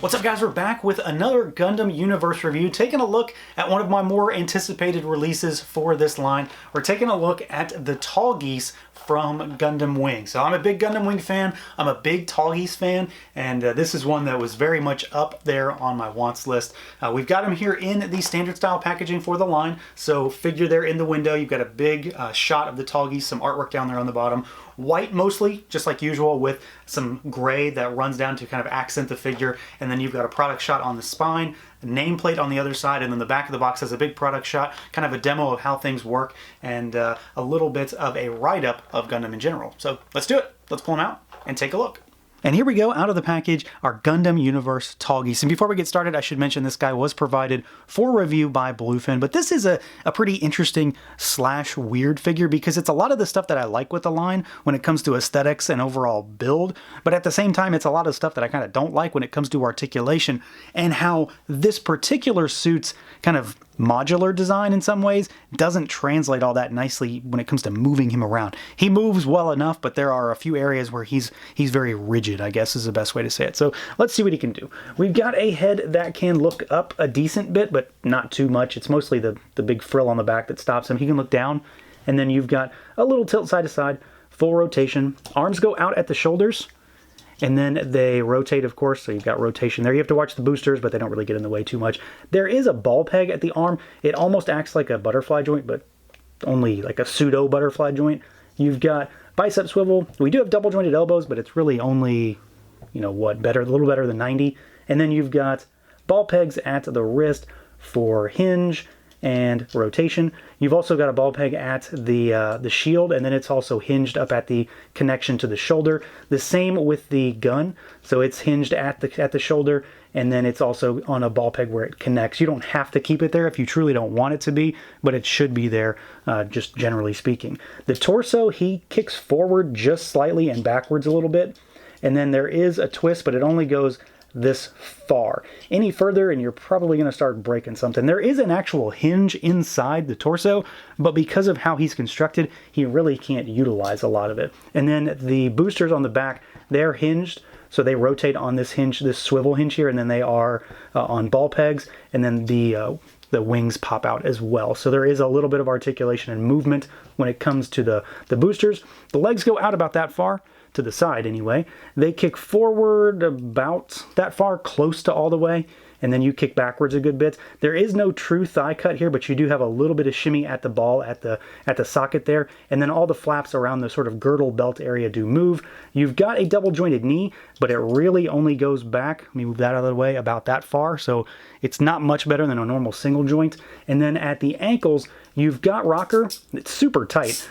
What's up guys, we're back with another Gundam Universe review, taking a look at one of my more anticipated releases for this line. We're taking a look at the Tallgeese from Gundam Wing. So I'm a big Gundam Wing fan, I'm a big Tallgeese fan, and this is one that was very much up there on my wants list. We've got them here in the standard style packaging for the line, so figure there in the window, you've got a big shot of the Tallgeese, some artwork down there on the bottom. White mostly, just like usual, with some gray that runs down to kind of accent the figure, and then you've got a product shot on the spine, a nameplate on the other side, and then the back of the box has a big product shot, kind of a demo of how things work, and a little bit of a write-up of Gundam in general. So let's do it. Let's pull them out and take a look. And here we go, out of the package, our Gundam Universe Tallgeese. And before we get started, I should mention this guy was provided for review by Bluefin, but this is a pretty interesting slash weird figure because it's a lot of the stuff that I like with the line when it comes to aesthetics and overall build, but at the same time, it's a lot of stuff that I kind of don't like when it comes to articulation and how this particular suit's kind of modular design in some ways doesn't translate all that nicely when it comes to moving him around. He moves well enough, but there are a few areas where he's very rigid, I guess is the best way to say it. So let's see what he can do. We've got a head that can look up a decent bit, but not too much. It's mostly the big frill on the back that stops him. He can look down, and then you've got a little tilt side to side, full rotation. Arms go out at the shoulders, and then they rotate, of course, so you've got rotation there. You have to watch the boosters, but they don't really get in the way too much. There is a ball peg at the arm. It almost acts like a butterfly joint, but only like a pseudo butterfly joint. You've got bicep swivel. We do have double jointed elbows, but it's really only, you know what, better, a little better than 90. And then you've got ball pegs at the wrist for hinge and rotation. You've also got a ball peg at the shield, and then it's also hinged up at the connection to the shoulder. The same with the gun, so it's hinged at the shoulder, and then it's also on a ball peg where it connects. You don't have to keep it there if you truly don't want it to be, but it should be there, just generally speaking. The torso, he kicks forward just slightly and backwards a little bit, and then there is a twist, but it only goes this far. Any further and you're probably going to start breaking something. There is an actual hinge inside the torso, but because of how he's constructed, he really can't utilize a lot of it. And then the boosters on the back, they're hinged, so they rotate on this hinge, this swivel hinge here, and then they are on ball pegs, and then the wings pop out as well. So there is a little bit of articulation and movement when it comes to the boosters. The legs go out about that far, to the side anyway. They kick forward about that far, close to all the way, and then you kick backwards a good bit. There is no true thigh cut here, but you do have a little bit of shimmy at the ball, at the socket there, and then all the flaps around the sort of girdle belt area do move. You've got a double jointed knee, but it really only goes back, let me move that out of the way, about that far, so it's not much better than a normal single joint. And then at the ankles, you've got rocker. It's super tight.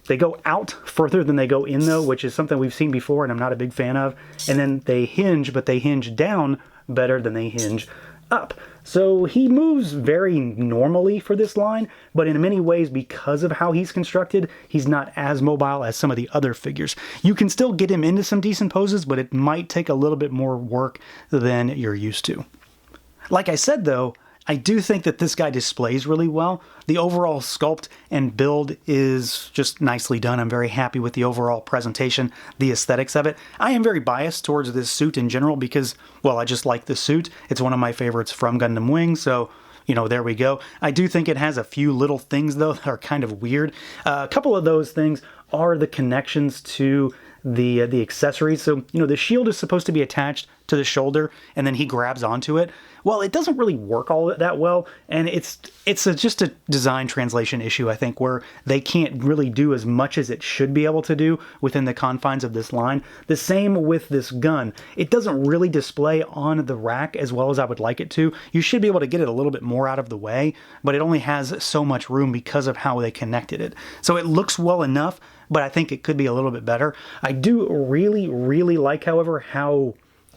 They go out further than they go in though, which is something we've seen before and I'm not a big fan of. And then they hinge, but they hinge down better than they hinge up. So he moves very normally for this line, but in many ways, because of how he's constructed, he's not as mobile as some of the other figures. You can still get him into some decent poses, but it might take a little bit more work than you're used to. Like I said though, I do think that this guy displays really well. The overall sculpt and build is just nicely done. I'm very happy with the overall presentation, the aesthetics of it. I am very biased towards this suit in general because, well, I just like the suit. It's one of my favorites from Gundam Wing, so, you know, there we go. I do think it has a few little things, though, that are kind of weird. A couple of those things are the connections to the accessories. So, you know, the shield is supposed to be attached to the shoulder, and then he grabs onto it. Well, it doesn't really work all that well, and it's just a design translation issue, I think, where they can't really do as much as it should be able to do within the confines of this line. The same with this gun. It doesn't really display on the rack as well as I would like it to. You should be able to get it a little bit more out of the way, but it only has so much room because of how they connected it. So it looks well enough, but I think it could be a little bit better. I do really, really like, however, how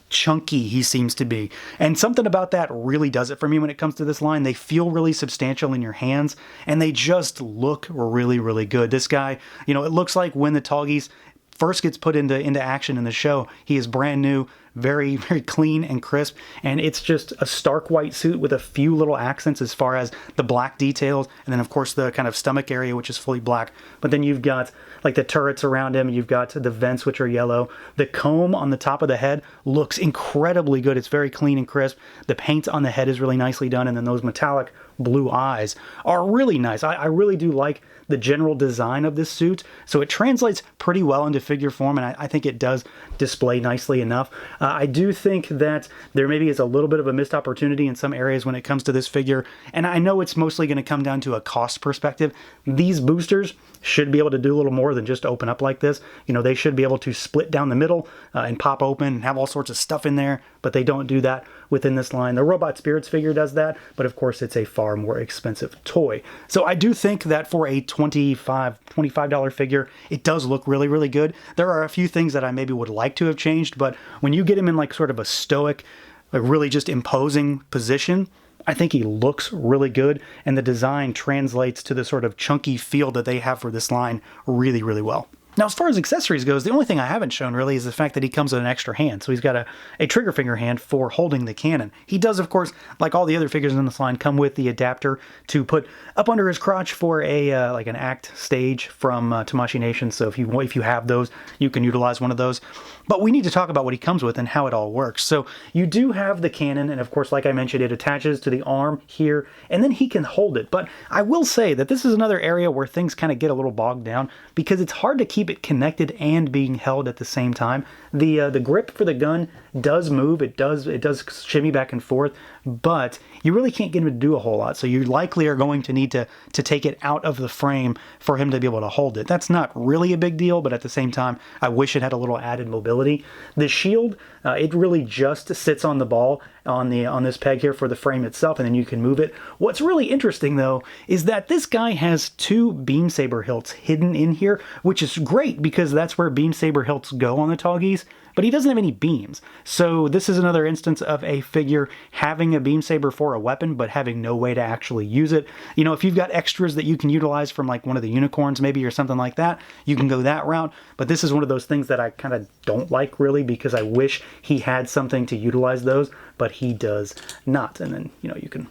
chunky he seems to be, and something about that really does it for me when it comes to this line. They feel really substantial in your hands, and they just look really, really good. This guy, you know, it looks like when the Tallgeese first gets put into action in the show, he is brand new, very, very clean and crisp, and it's just a stark white suit with a few little accents as far as the black details, and then of course the kind of stomach area, which is fully black. But then you've got like the turrets around him, you've got the vents, which are yellow. The comb on the top of the head looks incredibly good. It's very clean and crisp. The paint on the head is really nicely done, and then those metallic blue eyes are really nice. I really do like the general design of this suit, so it translates pretty well into figure form, and I think it does display nicely enough. I do think that there maybe is a little bit of a missed opportunity in some areas when it comes to this figure, and I know it's mostly going to come down to a cost perspective. These boosters should be able to do a little more than just open up like this. You know, they should be able to split down the middle and pop open and have all sorts of stuff in there, but they don't do that within this line. The Robot Spirits figure does that, but of course it's a far more expensive toy. So I do think that for a $25 figure, it does look really, really good. There are a few things that I maybe would like to have changed, but when you get him in like sort of a stoic, like really just imposing position, I think he looks really good, and the design translates to the sort of chunky feel that they have for this line really, really well. Now, as far as accessories goes, the only thing I haven't shown really is the fact that he comes with an extra hand. So he's got a trigger finger hand for holding the cannon. He does, of course, like all the other figures in this line, come with the adapter to put up under his crotch for a like an act stage from Tamashii Nation. So if you have those, you can utilize one of those. But we need to talk about what he comes with and how it all works. So you do have the cannon, and of course, like I mentioned, it attaches to the arm here, and then he can hold it. But I will say that this is another area where things kind of get a little bogged down because it's hard to keep it connected and being held at the same time. The grip for the gun does move, it does shimmy back and forth, but you really can't get him to do a whole lot. So you likely are going to need to take it out of the frame for him to be able to hold it. That's not really a big deal, but at the same time, I wish it had a little added mobility. The shield, it really just sits on the ball on this peg here for the frame itself, and then you can move it. What's really interesting though is that this guy has two beam saber hilts hidden in here, which is great because that's where beam saber hilts go on the Tallgeese, but he doesn't have any beams. So this is another instance of a figure having a beam saber for a weapon, but having no way to actually use it. You know, if you've got extras that you can utilize from like one of the unicorns maybe or something like that, you can go that route. But this is one of those things that I kind of don't like really because I wish he had something to utilize those, but he does not. And then, you know, you can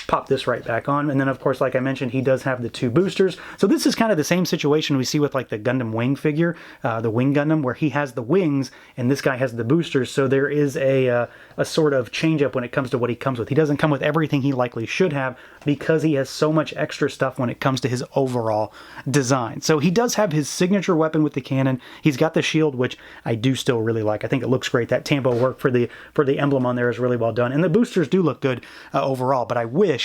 pop this right back on. And then of course, like I mentioned, he does have the two boosters. So this is kind of the same situation we see with like the Gundam Wing figure, the Wing Gundam, where he has the wings and this guy has the boosters. So there is a sort of change up when it comes to what he comes with. He doesn't come with everything he likely should have because he has so much extra stuff when it comes to his overall design. So he does have his signature weapon with the cannon. He's got the shield, which I do still really like. I think it looks great. That tambo work for the emblem on there is really well done. And the boosters do look good overall, but I wish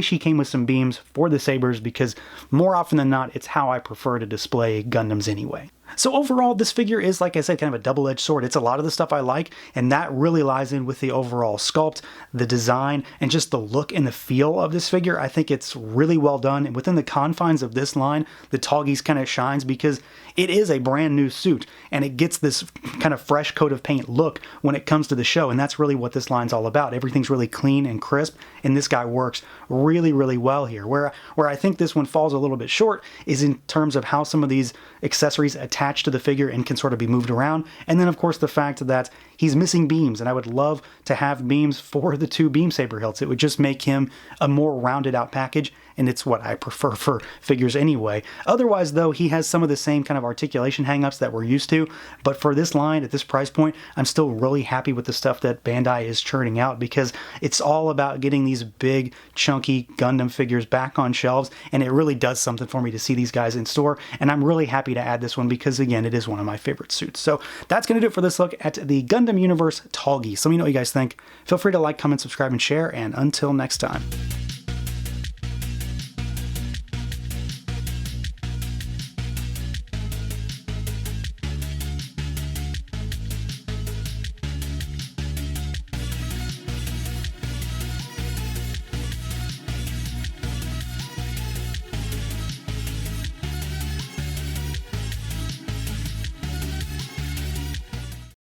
he came with some beams for the sabers because more often than not, it's how I prefer to display Gundams anyway. So overall, this figure is, like I said, kind of a double-edged sword. It's a lot of the stuff I like, and that really lies in with the overall sculpt, the design, and just the look and the feel of this figure. I think it's really well done, and within the confines of this line, the Tallgeese kind of shines because it is a brand new suit, and it gets this kind of fresh coat of paint look when it comes to the show, and that's really what this line's all about. Everything's really clean and crisp, and this guy works really, really well here. Where I think this one falls a little bit short is in terms of how some of these accessories attach to the figure and can sort of be moved around. And then of course the fact that he's missing beams, and I would love to have beams for the two beam saber hilts. It would just make him a more rounded out package, and it's what I prefer for figures anyway. Otherwise though, he has some of the same kind of articulation hangups that we're used to, but for this line at this price point, I'm still really happy with the stuff that Bandai is churning out because it's all about getting these big chunky Gundam figures back on shelves, and it really does something for me to see these guys in store, and I'm really happy to add this one because again, it is one of my favorite suits. So that's going to do it for this look at the Gundam Universe Tallgeese. Let me know what you guys think. Feel free to like, comment, subscribe, and share, and until next time.